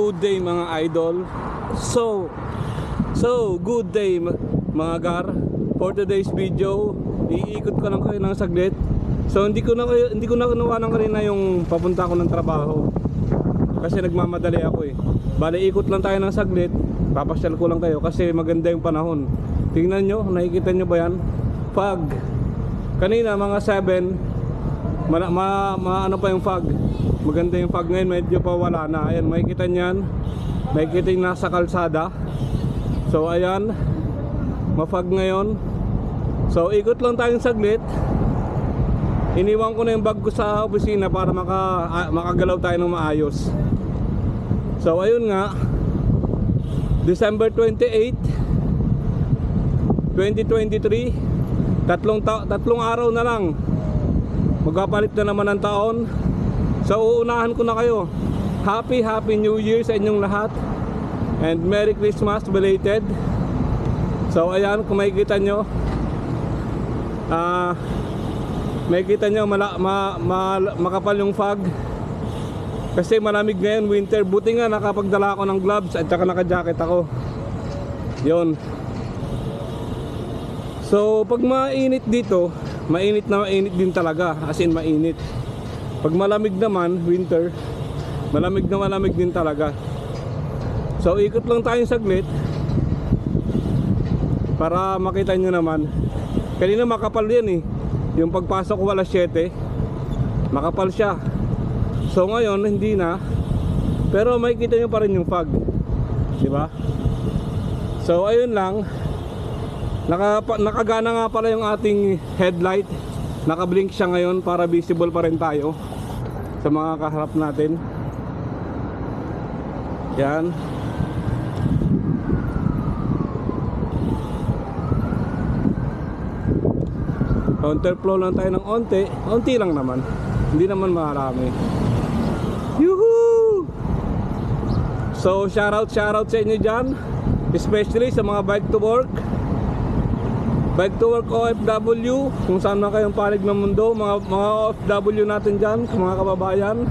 Good day mga idol. So good day mga gar. For today's video, iikot ko lang kayo ng saglit. So hindi ko na kunawanan kanina yung papunta ko ng trabaho. Kasi nagmamadali ako eh. Bale ikot lang tayo ng saglit. Papasyal ko lang kayo kasi maganda yung panahon. Tingnan nyo, nakikita nyo ba yan? Fog. Kanina mga 7 ano pa yung fog. Maganda yung fog ngayon, medyo pa wala na. Ayan, makikita nyan. Makikita yung nasa kalsada. So ayan, mafog ngayon. So ikot lang tayong saglit. Iniwan ko na yung bag ko sa opisina para makagalaw tayo ng maayos. So ayun nga, December 28, 2023, tatlong araw na lang magpapalit na naman ng taon. So uunahan ko na kayo. Happy New Year sa inyong lahat. And Merry Christmas belated. So ayan, kung makikita nyo, makapal yung fog. Kasi malamig ngayon, winter. Buti nga nakapagdala ako ng gloves at saka naka-jacket ako. Yun. So pag mainit dito, mainit na mainit din talaga. As in mainit. Pag malamig naman, winter, malamig na malamig din talaga. So ikot lang tayong saglit para makita nyo naman. Kanina makapal yan eh. Yung pagpasok ko alas 7, makapal siya. So ngayon hindi na. Pero makikita nyo pa rin yung fog, diba? So ayun lang. Nakagana nga pala yung ating headlight. Nakablink siya ngayon para visible pa rin tayo sa mga kaharap natin. Yan. Counterflow lang tayo ng onti lang naman. Hindi naman marami. Yuhuu! So shoutout sa inyo dyan, especially sa mga bike to work OFW, kung saan na kayong panig ng mundo, mga OFW natin dyan, mga kababayan.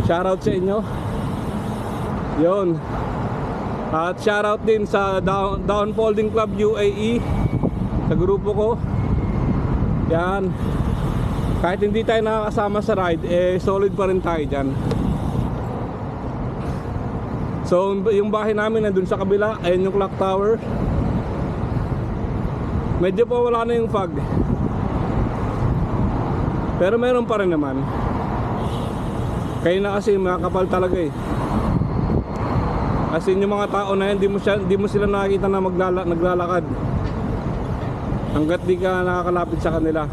Shoutout sa inyo. Yun. At shoutout din sa Down Folding Club UAE, sa grupo ko. Yan. Kahit hindi tayo nakakasama sa ride, solid pa rin tayo dyan. So yung bahay namin nandun sa kabila. Ayan yung clock tower. Medyo pa wala na yung fog, pero meron pa rin naman. Kaya na kasi makakapal talaga eh. As in yung mga tao na yan, di mo sila nakikita na naglalakad hanggat di ka nakakalapit sa kanila.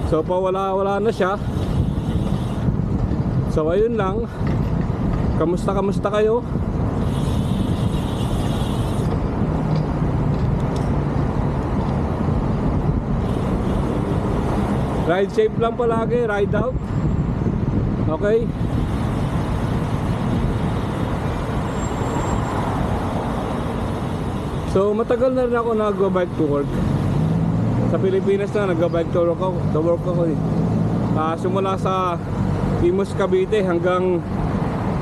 So pa wala na siya. So ayun lang. Kamusta kayo? Ride safe lang palagi, ride out. Okay? So matagal na rin ako nag-bike to work. Sa Pilipinas na nag-bike to work ako eh. Simula sa Imus, Cavite hanggang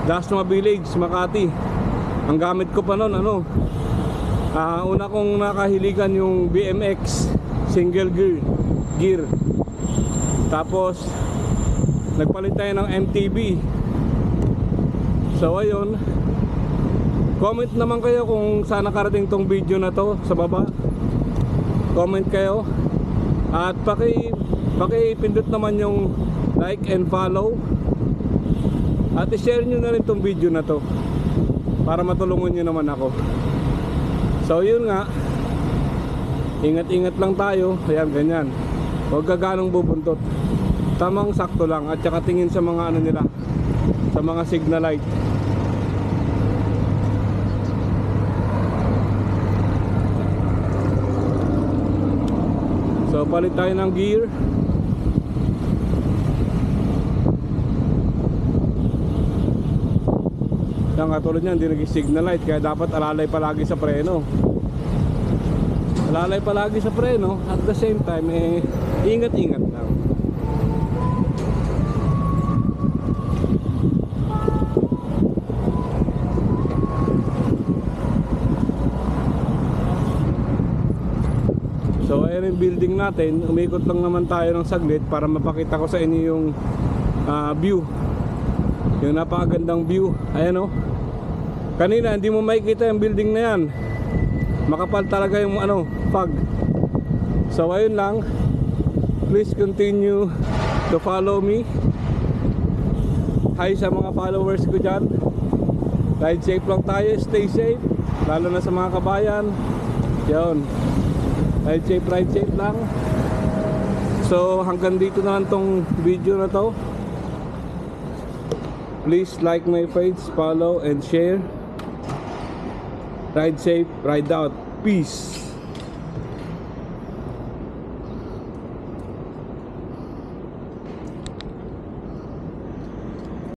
Dasma Village, Makati. Ang gamit ko pa noon una kong nakahiligan yung BMX single gear. Tapos nagpalit tayo ng MTB. So ayun, comment naman kayo kung saan nakarating tong video na to sa baba. Comment kayo. At paki-pindot naman yung like and follow. At i-share nyo na rin tong video na to para matulungan nyo naman ako. So yun nga, ingat-ingat lang tayo. Ayan, ganyan. Huwag gaganong bubuntot. Tamang sakto lang. At saka tingin sa mga ano nila, sa mga signal light. So palit tayo ng gear. Yan, katulad niyan, hindi nag-signal light. Kaya dapat alalay palagi sa preno. Alalay palagi sa preno. At the same time, ingat-ingat lang. ayan yung building natin. Umikot lang naman tayo ng saglit para mapakita ko sa inyo yung view. Yung napakagandang view. Ayan o. Kanina hindi mo makikita yung building na yan. Makapal talaga yung fog. So ayun lang. Please continue to follow me. Hi sa mga followers ko dyan. Ride safe lang tayo, stay safe. Lalo na sa mga kabayan. Yun. Ride safe lang. So hanggang dito na lang tong video na to. Please like my page, follow and share. Ride safe, ride out. Peace.